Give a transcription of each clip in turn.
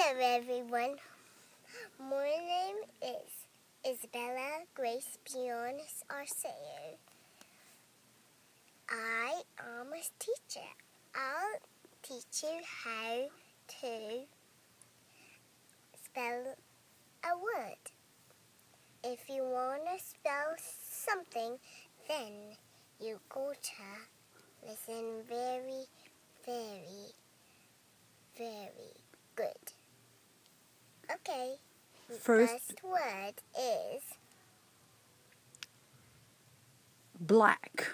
Hello everyone, my name is Isabella Grace Bionis Arceo. I am a teacher. I'll teach you how to spell a word. If you want to spell something, then you got to listen very, very, very good. Okay, the first word is black.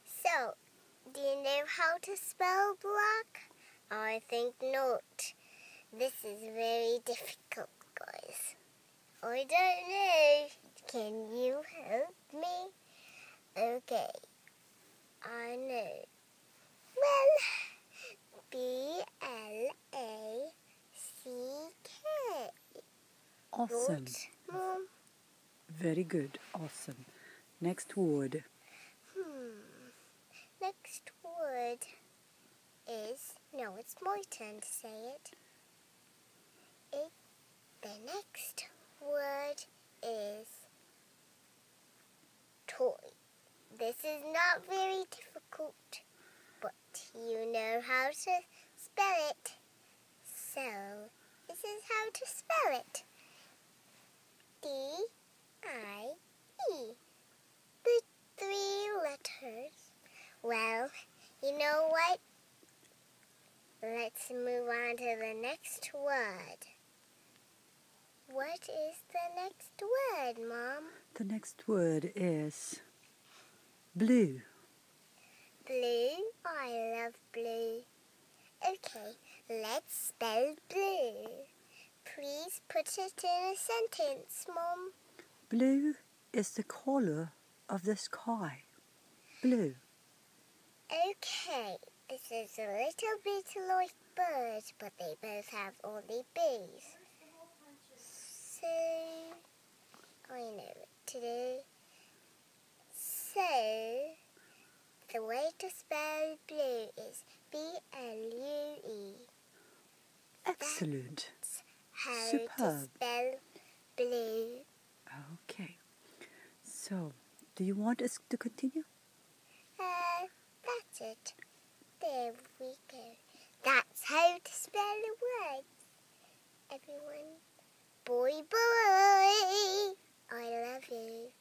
So, do you know how to spell black? I think not. This is very difficult, guys. I don't know. Can you help me? Okay, I know. Well, B-L-A-C-K. Awesome. What, Mom? Very good. Awesome. Next word. Next word is... No, it's my turn to say it. The next word is toy. This is not very difficult, but you know how to spell it. So, this is how to spell it. D-I-E. The 3 letters. Well, you know what? Let's move on to the next word. What is the next word, Mom? The next word is blue. Blue? I love blue. Okay, let's spell blue. Please put it in a sentence, Mom. Blue is the color of the sky. Blue. Okay, this is a little bit like birds, but they both have only bees. So, I know what to do. So, the way to spell blue is B-L-U-E. Excellent. That's how Superb. to spell blue. Okay. So, do you want us to continue? That's it. There we go. That's how to spell the words. Everyone, boy, boy, I love you.